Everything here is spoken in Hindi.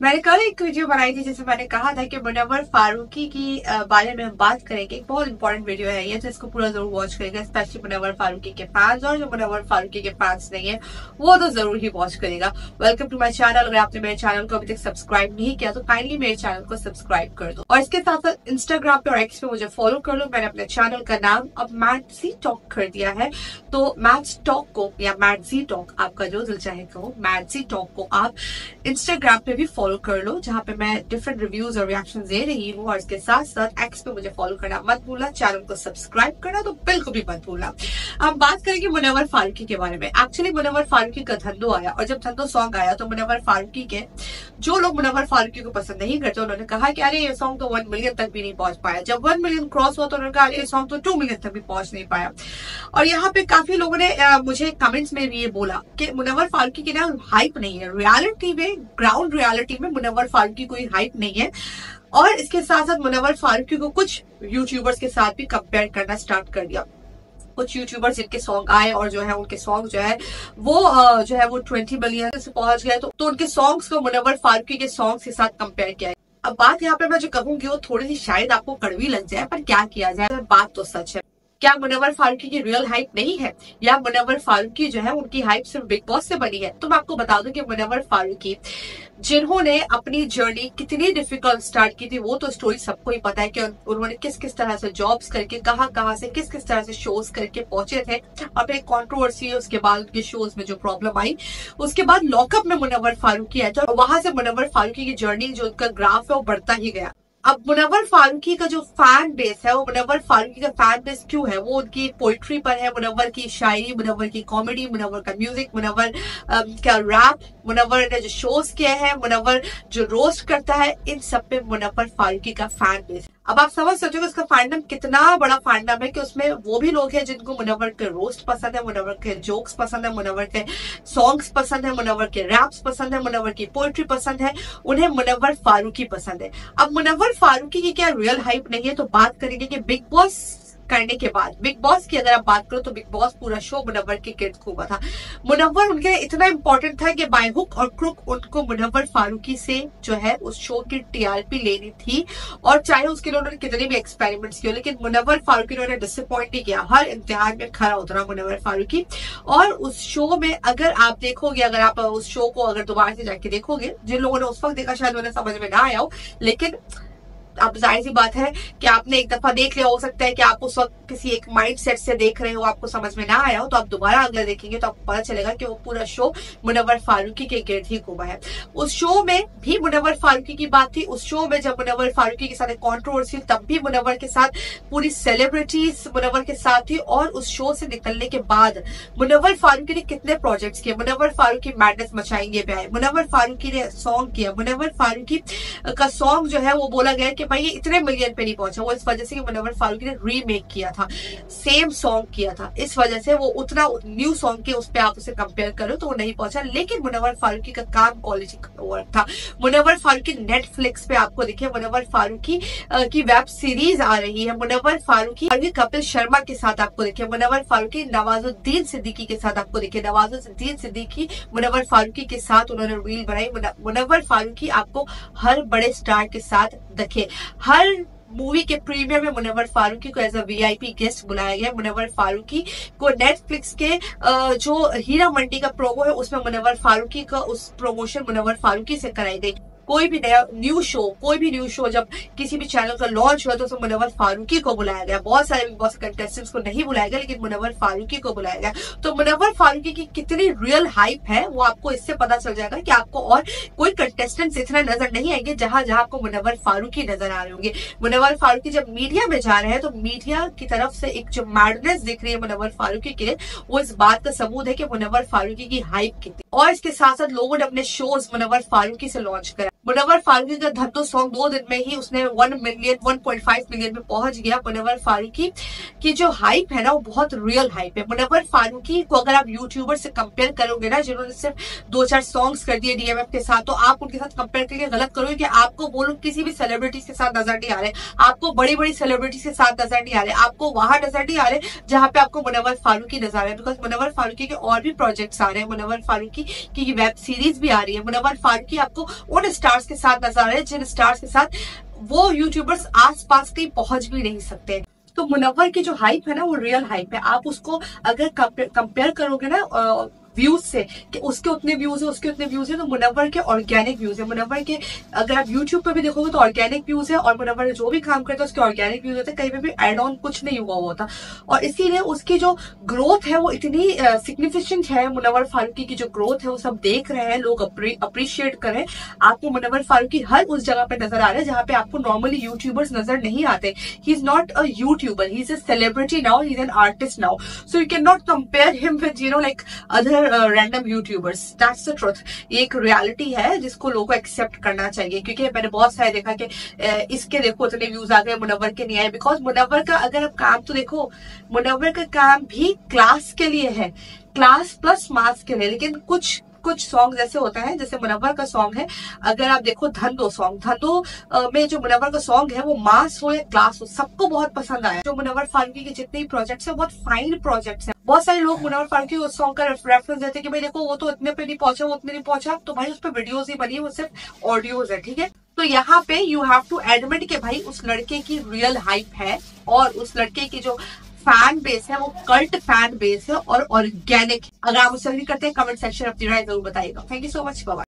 मैंने कल एक वीडियो बनाई थी जिसमें मैंने कहा था कि मुनव्वर फारूकी की बारे में हम बात करेंगे। एक बहुत इंपॉर्टेंट वीडियो है ये, तो इसको पूरा जरूर वॉच करेगा, स्पेशली मुनव्वर फारूकी के फैंस, और जो मुनव्वर फारूकी के फैंस नहीं है वो तो जरूर ही वॉच करेगा। Welcome to my channel. अगर आपने मेरे चैनल को अभी तक सब्सक्राइब नहीं किया तो काइंडली मेरे चैनल को सब्सक्राइब कर दो, और इसके साथ साथ इंस्टाग्राम पे और एक्स पे मुझे फॉलो कर लो। मैंने अपने चैनल का नाम अब मैटजी टॉक कर दिया है, तो मैट टॉक को या मैटजी टॉक, आपका जो दिल चाहे कहो, मैटजी टॉक को आप इंस्टाग्राम पे भी फॉलो कर लो, जहाँ पे मैं डिफरेंट रिव्यूज और रिएक्शन दे रही हूँ। और इसके साथ साथ एक्स पे मुझे फॉलो करना मत भूलना, चैनल को सब्सक्राइब करना तो बिल्कुल भी मत भूलना। अब बात करेंगे मुनव्वर फारूकी के बारे में। एक्चुअली मुनव्वर फारूकी का धंधो आया, और जब धंधो सॉन्ग आया तो मुनव्वर फारूकी के जो लोग मुनव्वर फारूकी को पसंद नहीं करते उन्होंने कहा कि अरे ये सॉन्ग तो 1 मिलियन तक भी नहीं पहुंच पाया। जब 1 मिलियन क्रॉस हुआ तो उन्होंने कहा अरे ये सॉन्ग तो 2 मिलियन तक भी पहुंच नहीं पाया। और यहाँ पे काफी लोगों ने मुझे कमेंट्स में भी ये बोला कि मुनव्वर फारूकी की ना हाइप नहीं है, रियलिटी में, ग्राउंड रियलिटी में मुनव्वर फारूकी कोई हाइप नहीं है। और इसके साथ साथ मुनव्वर फारूकी को कुछ यूट्यूबर्स के साथ भी कंपेयर करना स्टार्ट कर दिया। कुछ यूट्यूबर्स जिनके सॉन्ग आए और जो है उनके सॉन्ग जो है वो 20 मिलियन से पहुंच गए, तो उनके सॉन्ग्स को मुनव्वर फारूकी के सॉन्ग्स के साथ कंपेयर किया। अब बात यहाँ पे मैं जो कहूंगी वो थोड़ी सी शायद आपको कड़वी लग जाए, पर क्या किया जाए, बात तो सच है। क्या मुनव्वर फारूकी की रियल हाइप नहीं है, या मुनव्वर फारूकी जो है उनकी हाइप सिर्फ बिग बॉस से बनी है? तो मैं आपको बता दूं कि मुनव्वर फारूकी जिन्होंने अपनी जर्नी कितनी डिफिकल्ट स्टार्ट की थी वो तो स्टोरी सबको ही पता है कि उन्होंने किस किस तरह से जॉब्स करके, कहां से किस किस तरह से शोज करके पहुंचे थे। अब एक कंट्रोवर्सी है, उसके बाद उनके शोज में जो प्रॉब्लम आई, उसके बाद लॉकअप में मुनव्वर फारूकी आया था, वहां से मुनव्वर फारूकी की जर्नी जो उनका ग्राफ है वो बढ़ता ही गया। अब मुनव्वर फारूकी का जो फैन बेस है, वो मुनव्वर फारूकी का फैन बेस क्यों है? वो उनकी पोइट्री पर है, मुनव्वर की शायरी, मुनव्वर की कॉमेडी, मुनव्वर का म्यूजिक, मुनव्वर का रैप, मुनव्वर ने जो शोज किए हैं, मुनव्वर जो रोस्ट करता है, इन सब पे मुनव्वर फारूकी का फैन बेस। अब आप समझ सकते हो कि उसका फैंडम कितना बड़ा फैंडम है, कि उसमें वो भी लोग हैं जिनको मुनव्वर के रोस्ट पसंद है, मुनव्वर के जोक्स पसंद है, मुनव्वर के सॉन्ग्स पसंद है, मुनव्वर के रैप्स पसंद है, मुनव्वर की पोएट्री पसंद है, उन्हें मुनव्वर फारूकी पसंद है। अब मुनव्वर फारूकी की क्या रियल हाइप नहीं है? तो बात करेंगे कि बिग बॉस करने के बाद, बिग बॉस की अगर आप बात करो तो बिग बॉस पूरा शो मुनव्वर के गिर्द घूमा था। मुनव्वर उनके लिए इतना इंपॉर्टेंट था कि बाय हुक और क्रुक उनको मुनव्वर फारूकी से जो है उस शो की टीआरपी लेनी थी, और चाहे उसके लिए उन्होंने कितने भी एक्सपेरिमेंट्स किए, लेकिन मुनव्वर फारूकी उन्होंने डिसअपॉइंट नहीं किया। हर इम्तिहान में खरा उतरा मुनव्वर फारूकी। और उस शो में अगर आप देखोगे, अगर आप उस शो को अगर दोबारा से जाके देखोगे, जिन लोगों ने उस वक्त देखा शायद उन्हें समझ में ना आया हो, लेकिन अब जाहिर सी बात है कि आपने एक दफा देख लिया, हो सकता है कि आप उस वक्त किसी एक माइंड सेट से देख रहे हो, आपको समझ में ना आया हो, तो आप दोबारा अगर देखेंगे तो आपको पता चलेगा कि वो पूरा शो मुनव्वर फारूकी के गिर्द ही घूमा है। उस शो में भी मुनव्वर फारूकी की बात थी। उस शो में जब मुनव्वर फारूकी के साथ एक कॉन्ट्रोवर्सी, तब भी मुनव्वर के साथ पूरी सेलिब्रिटीज मुनव्वर के साथ थी। और उस शो से निकलने के बाद मुनव्वर फारूकी ने कितने प्रोजेक्ट्स किए, मुनव्वर फारूकी मैडनेस मचाएंगे पे आए, मुनव्वर फारूकी ने सॉन्ग किया, मुनव्वर फारूकी का सॉन्ग जो है वो बोला गया कि भाई ये इतने मिलियन पे नहीं पहुंचा, वो इस वजह से कि मुनव्वर फारूकी ने रीमेक किया था, सेम सॉन्ग किया था, इस वजह से वो उतना न्यू सॉन्ग के उस पे आप उसे कंपेयर करो तो वो नहीं पहुंचा। लेकिन मुनव्वर फारूकी का काम क्वालिटी वर्क था। मुनव्वर फारूकी नेटफ्लिक्स पे आपको देखिए, मुनव्वर फारूकी की वेब सीरीज आ रही है, मुनव्वर फारूकी कपिल शर्मा के साथ आपको देखिए, मुनव्वर फारूकी नवाजुद्दीन सिद्दीकी के साथ आपको देखिए, नवाजुद्दीन सिद्दीकी मुनव्वर फारूकी के साथ उन्होंने रील बनाई। मुनव्वर फारूकी आपको हर बड़े स्टार के साथ दिखे, हर मूवी के प्रीमियर में मुनव्वर फारूकी को एज अ वीआईपी गेस्ट बुलाया गया। मुनव्वर फारूकी को नेटफ्लिक्स के जो हीरा मंडी का प्रोमो है उसमें मुनव्वर फारूकी का उस प्रमोशन मुनव्वर फारूकी से कराई गई। कोई भी नया न्यू शो जब किसी भी चैनल का लॉन्च हुआ तो उसमें मुनव्वर फारूकी को बुलाया गया। बहुत सारे बिग बॉस कंटेस्टेंट्स को नहीं बुलाया गया, लेकिन मुनव्वर फारूकी को बुलाया गया। तो मुनव्वर फारूकी की कितनी रियल हाइप है वो आपको इससे पता चल जाएगा कि आपको और कोई कंटेस्टेंट्स इतना नजर नहीं आएंगे जहां जहां आपको मुनव्वर फारूकी नजर आ रहे होंगे। मुनव्वर फारूकी जब मीडिया में जा रहे हैं तो मीडिया की तरफ से एक जो मैडनेस दिख रही है मुनव्वर फारूकी के लिए, वो इस बात का सबूत है कि मुनव्वर फारूकी की हाइप कितनी। और इसके साथ साथ लोगों ने अपने शोज मुनव्वर फारूकी से लॉन्च करा। मुनव्वर फारूकी का धंधो सॉन्ग 2 दिन में ही उसने 1.5 मिलियन में पहुंच गया। मुनव्वर फारूकी की जो हाइप है ना वो बहुत रियल हाइप है। मुनव्वर फारूकी को अगर आप यूट्यूबर से कंपेयर करोगे ना, जिन्होंने सिर्फ 2-4 सॉन्ग्स कर दिए डीएमएफ के साथ, तो आप उनके साथ कंपेयर करके गलत करोगे कि आपको वो लोग किसी भी सेलिब्रिटी के साथ नजर नहीं आ रहे, आपको बड़ी बड़ी सेलिब्रिटी के साथ नजर नहीं आ रहे, आपको वहां नजर नहीं आ रहे जहां पे आपको मुनव्वर फारूकी नजर आ रहे हैं। बिकॉज मुनव्वर फारूकी के और भी प्रोजेक्ट्स आ रहे हैं, मुनव्वर फारूकी की वेब सीरीज भी आ रही है। मुनव्वर फारूकी आपको उन स्टार स्टार्स के साथ नजर आ रहे हैं, जिन स्टार्स के साथ वो यूट्यूबर्स आसपास कहीं पहुंच भी नहीं सकते। तो मुनव्वर की जो हाइप है ना, वो रियल हाइप है। आप उसको अगर कंपेयर करोगे ना व्यूज से, कि उसके उतने व्यूज है, उसके उतने व्यूज है, तो मुनव्वर के ऑर्गेनिक व्यूज है। मुनव्वर के अगर आप यूट्यूब पे भी देखोगे तो ऑर्गेनिक व्यूज है, और मुनव्वर जो भी काम करता है उसके ऑर्गेनिक व्यूज होते हैं, कहीं पे भी एड ऑन कुछ नहीं हुआ होता। और इसीलिए उसकी जो ग्रोथ है वो इतनी सिग्निफिकेंट है। मुनव्वर फारूकी की जो ग्रोथ है वो सब देख रहे हैं, लोग अप्रिशिएट करें। आपको मुनव्वर फारूकी हर उस जगह पे नजर आ रहा है जहां पे आपको नॉर्मली यूट्यूबर्स नजर नहीं आते। He is not a YouTuber, he is a celebrity now, he is an artist now, so you can not compare him with like other random YouTubers. That's the truth. ये एक रियलिटी है जिसको लोगों को एक्सेप्ट करना चाहिए, क्योंकि मैंने बहुत सारे देखा कि इसके देखो इतने व्यूज आ गए, मुनव्वर के नहीं आए। बिकॉज मुनव्वर का अगर आप काम तो देखो, मुनव्वर का काम भी क्लास के लिए है, क्लास प्लस मास के लिए। लेकिन कुछ सॉन्ग ऐसे होता है, जैसे मुनव्वर का सॉन्ग है, अगर आप देखो धंधो सॉन्ग, धंधो में जो मुनव्वर का सॉन्ग है वो मास हो या क्लास हो, सबको बहुत पसंद आया। जो मुनव्वर फारूकी के जितने भी प्रोजेक्ट्स है बहुत फाइन प्रोजेक्ट्स हैं। बहुत सारे लोग मुनव्वर फारूकी उस सॉन्ग का रेफरेंस देते हैं कि भाई देखो वो तो इतने पे नहीं पहुंचा, वो उतने नहीं पहुंचा, तो भाई उस पर वीडियोज ही बनी है, वो सिर्फ ऑडियोज है, ठीक है। तो यहाँ पे यू हैव टू एडमिट कि भाई उस लड़के की रियल हाइप है, और उस लड़के की जो फैन बेस है वो कल्ट फैन बेस है और ऑर्गेनिक। अगर आप मुझसे एग्री करते हैं, कमेंट सेक्शन अपनी राय जरूर बताइएगा। Thank you so much, bye.